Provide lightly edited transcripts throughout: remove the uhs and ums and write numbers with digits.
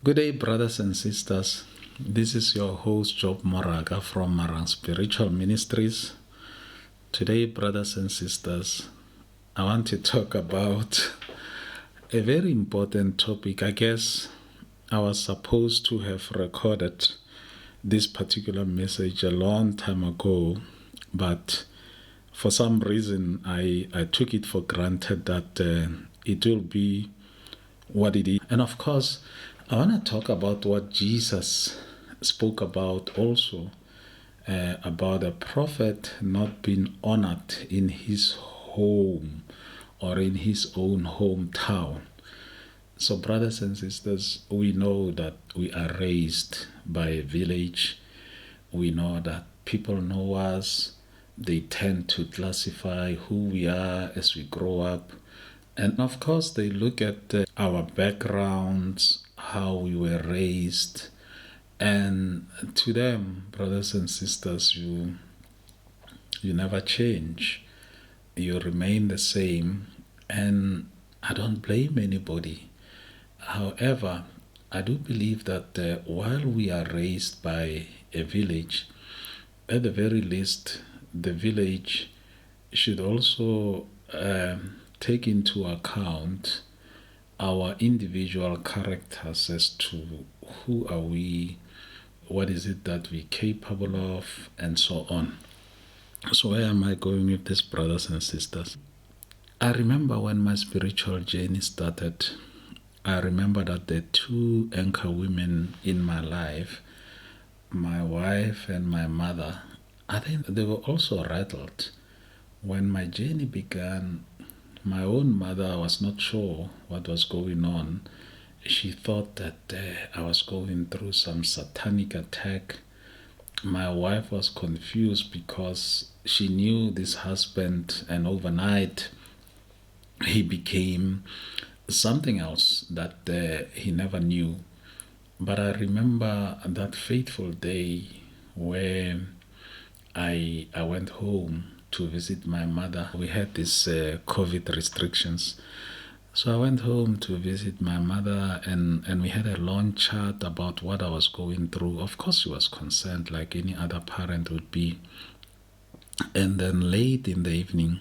Good day, brothers and sisters. This is your host, Job Moraga from Marang Spiritual Ministries. Today, brothers and sisters, I want to talk about a very important topic. I guess I was supposed to have recorded this particular message a long time ago, but for some reason, I took it for granted that it will be what it is. And of course, I want to talk about what Jesus spoke about also, about a prophet not being honored in his home or in his own hometown. So, brothers and sisters, we know that we are raised by a village. We know that people know us. They tend to classify who we are as we grow up. And of course, they look at our backgrounds, how we were raised. And to them, brothers and sisters, you never change. You remain the same. And I don't blame anybody. However, I do believe that while we are raised by a village, at the very least, the village should also take into account our individual characters as to who are we, what is it that we're capable of, and so on. So where am I going with this, brothers and sisters? I remember when my spiritual journey started, I remember that the two anchor women in my life, my wife and my mother, I think they were also rattled. When my journey began, my own mother was not sure what was going on. She thought that I was going through some satanic attack. My wife was confused because she knew this husband, and overnight he became something else that he never knew. But I remember that fateful day where I went home to visit my mother. We had these COVID restrictions. So I went home to visit my mother, and we had a long chat about what I was going through. Of course, she was concerned like any other parent would be. And then late in the evening,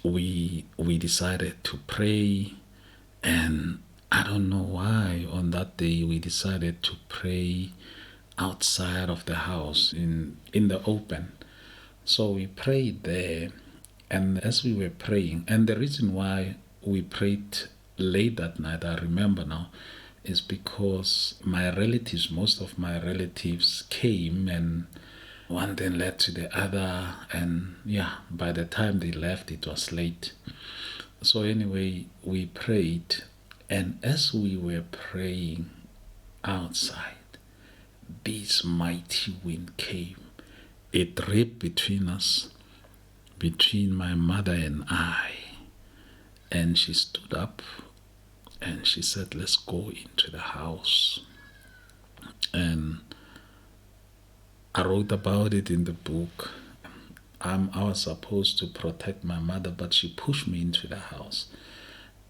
we decided to pray. And I don't know why on that day we decided to pray outside of the house in the open. So we prayed there, and as we were praying, and the reason why we prayed late that night, I remember now, is because my relatives, most of my relatives came, and one thing led to the other, and by the time they left, it was late. So anyway, we prayed, and as we were praying outside, this mighty wind came. It ripped between us, between my mother and I. And she stood up and she said, "Let's go into the house." And I wrote about it in the book. I was supposed to protect my mother, but she pushed me into the house.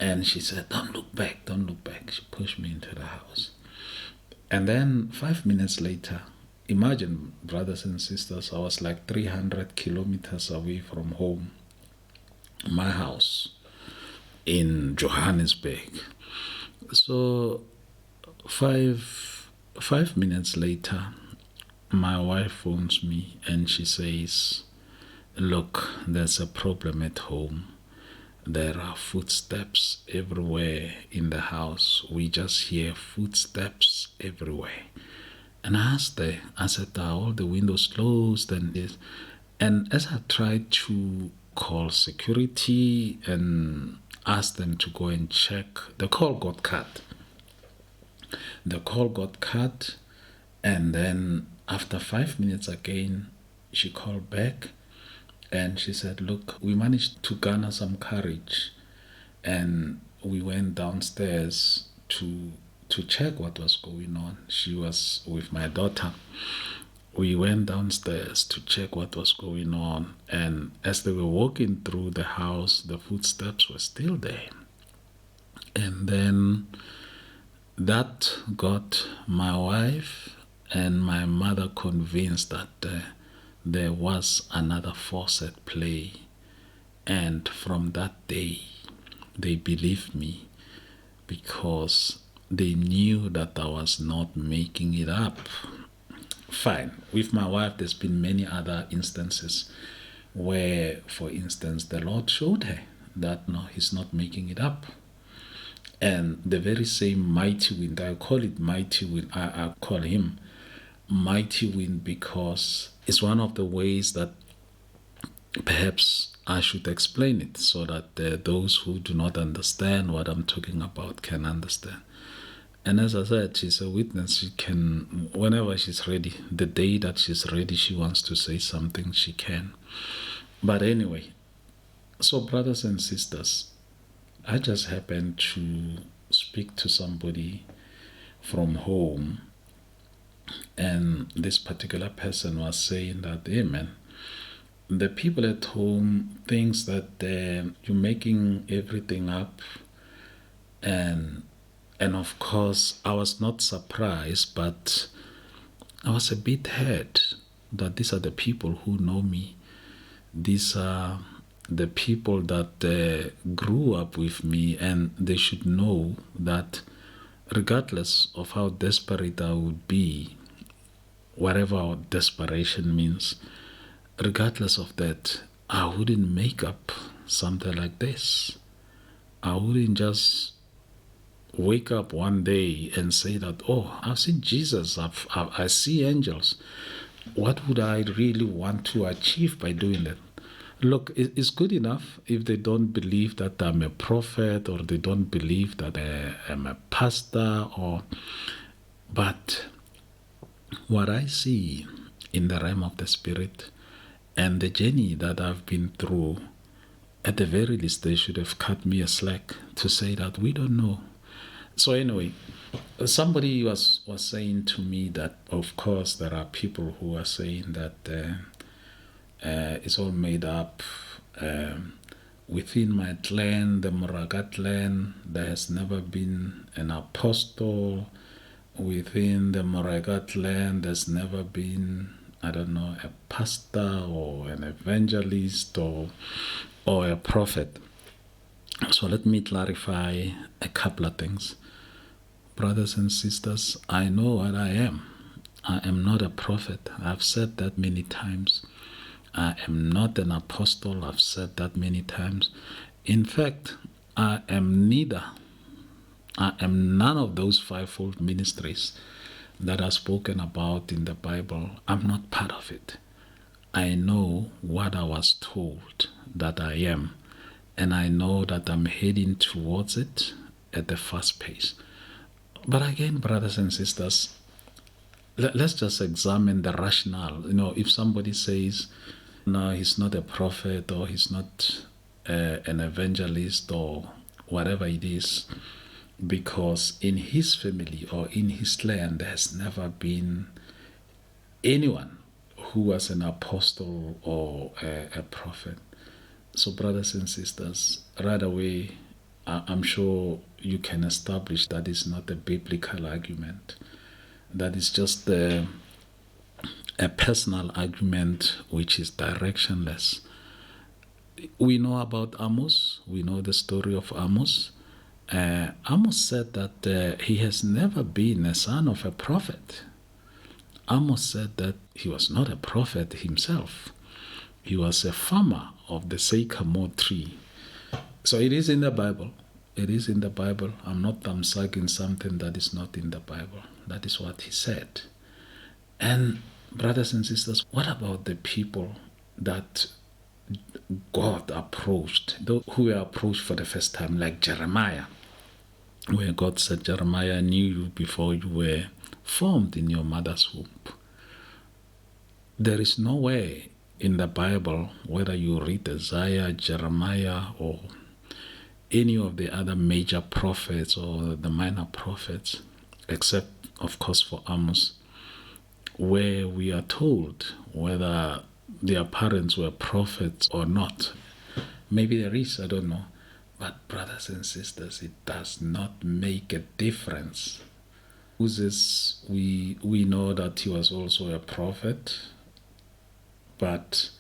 And she said, "Don't look back, don't look back." She pushed me into the house. And then 5 minutes later, imagine, brothers and sisters, I was like 300 kilometers away from home, my house in Johannesburg. So 5 minutes later, my wife phones me and she says, "Look, there's a problem at home. There are footsteps everywhere in the house. We just hear footsteps everywhere." And I asked her, I said, "Are all the windows closed?" And as I tried to call security and ask them to go and check, the call got cut. And then after 5 minutes again, she called back and she said, "Look, we managed to garner some courage, and we went downstairs to check what was going on." She was with my daughter. We went downstairs to check what was going on, and as they were walking through the house, the footsteps were still there. And then that got my wife and my mother convinced that there was another force at play. And from that day, they believed me because they knew that I was not making it up. Fine. With my wife, there's been many other instances where, for instance, the Lord showed her that no, he's not making it up. And the very same mighty wind, I call it mighty wind, I call him mighty wind because it's one of the ways that perhaps I should explain it so that those who do not understand what I'm talking about can understand. And as I said, she's a witness. She can, whenever she's ready, the day that she's ready, she wants to say something, she can. But anyway, so brothers and sisters, I just happened to speak to somebody from home, and this particular person was saying that, hey man, the people at home thinks that you're making everything up, and of course I was not surprised, but I was a bit hurt that these are the people who know me. These are the people that grew up with me, and they should know that regardless of how desperate I would be, whatever desperation means, regardless of that, I wouldn't make up something like this. I wouldn't just wake up one day and say that, oh, I've seen Jesus, I see angels. What would I really want to achieve by doing that? Look, it's good enough if they don't believe that I'm a prophet or they don't believe that I'm a pastor, but what I see in the realm of the spirit and the journey that I've been through, at the very least, they should have cut me a slack to say that we don't know. So anyway, somebody was saying to me that, of course, there are people who are saying that it's all made up. Within my clan, the Moraga clan, there has never been an apostle. Within the Moraga clan, there's never been, I don't know, a pastor or an evangelist or a prophet. So let me clarify a couple of things. Brothers and sisters, I know what I am. I am not a prophet. I've said that many times. I am not an apostle. I've said that many times. In fact, I am neither. I am none of those fivefold ministries that are spoken about in the Bible. I'm not part of it. I know what I was told that I am, and I know that I'm heading towards it at a fast pace. But again, brothers and sisters, let's just examine the rationale. If somebody says, no, he's not a prophet or he's not an evangelist or whatever it is, because in his family or in his land, there has never been anyone who was an apostle or a prophet. So brothers and sisters, right away, I'm sure you can establish that is not a biblical argument. That is just a personal argument which is directionless. We know about Amos. We know the story of Amos. Amos said that he has never been a son of a prophet. Amos said that he was not a prophet himself. He was a farmer of the sycamore tree. So it is in the Bible. It is in the Bible. I'm not thumbsucking something that is not in the Bible. That is what he said. And brothers and sisters, what about the people that God approached, those who were approached for the first time, like Jeremiah, where God said, Jeremiah, I knew you before you were formed in your mother's womb. There is nowhere in the Bible, whether you read Isaiah, Jeremiah, or any of the other major prophets or the minor prophets, except, of course, for Amos, where we are told whether their parents were prophets or not. Maybe there is, I don't know. But brothers and sisters, it does not make a difference Moses, we know that he was also a prophet, but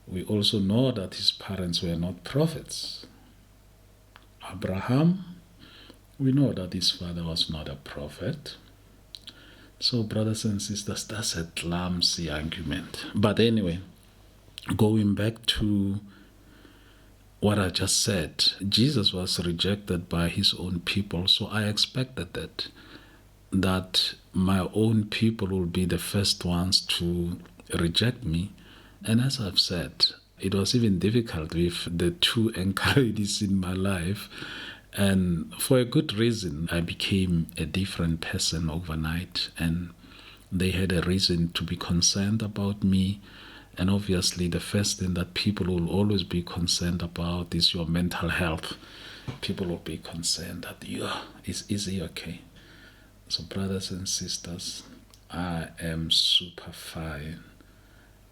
we also know that his parents were not prophets. Abraham, we know that his father was not a prophet. So, brothers and sisters, that's a clumsy argument. But anyway, going back to what I just said, Jesus was rejected by his own people. So I expected that my own people will be the first ones to reject me. And as I've said, it was even difficult with the two anchor ladies in my life. And for a good reason, I became a different person overnight. And they had a reason to be concerned about me. And obviously, the first thing that people will always be concerned about is your mental health. People will be concerned that, is he okay? So, brothers and sisters, I am super fine.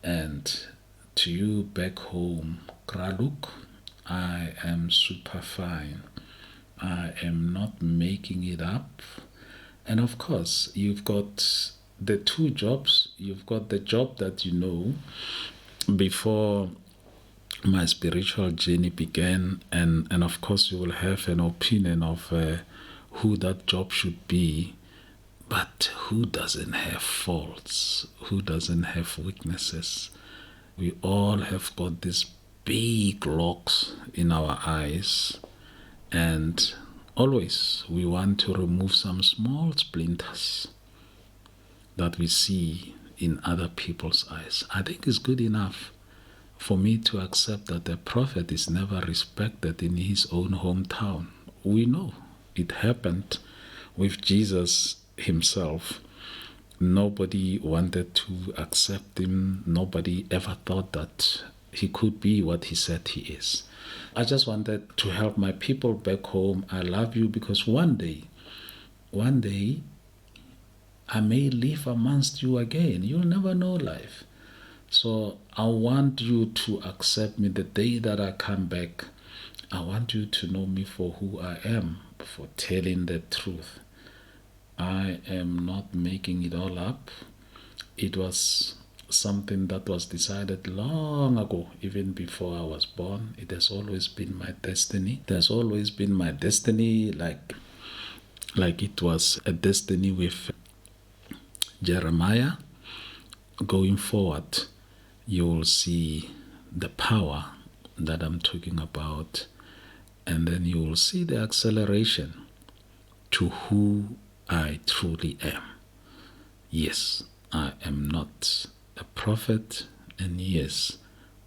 And to you back home, Kraluk, I am super fine. I am not making it up. And of course, you've got the two jobs. You've got the job that you know before my spiritual journey began, and of course you will have an opinion of who that job should be. But who doesn't have faults? Who doesn't have weaknesses? We all have got these big locks in our eyes, and always we want to remove some small splinters that we see in other people's eyes. I think it's good enough for me to accept that a prophet is never respected in his own hometown. We know it happened with Jesus himself. Nobody wanted to accept him. Nobody ever thought that he could be what he said he is. I just wanted to help my people back home. I love you because one day, I may live amongst you again. You'll never know life. So I want you to accept me the day that I come back. I want you to know me for who I am, for telling the truth. I am not making it all up. It was something that was decided long ago, even before I was born. It has always been my destiny. It has always been my destiny, like it was a destiny with Jeremiah. Going forward, you will see the power that I'm talking about, and then you will see the acceleration to who I truly am. Yes, I am not a prophet, and yes,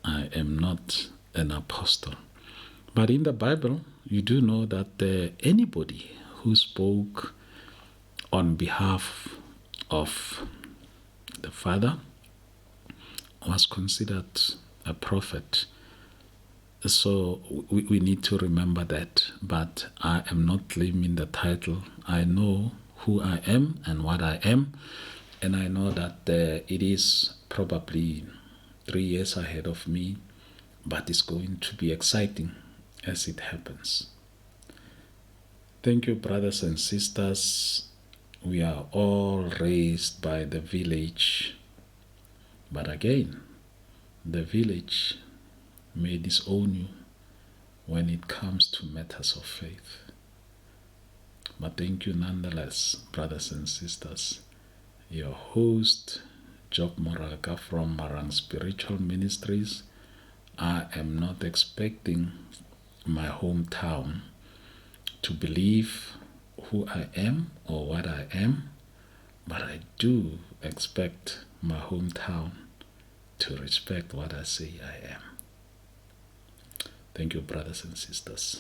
I am not an apostle. But in the Bible, you do know that anybody who spoke on behalf of the Father was considered a prophet. So we need to remember that. But I am not claiming the title. I know who I am and what I am. And I know that it is probably 3 years ahead of me. But it's going to be exciting as it happens. Thank you, brothers and sisters. We are all raised by the village. But again, the village may disown you when it comes to matters of faith. But thank you nonetheless, brothers and sisters. Your host, Job Moraga from Marang Spiritual Ministries. I am not expecting my hometown to believe who I am or what I am, but I do expect my hometown to respect what I say I am. Thank you, brothers and sisters.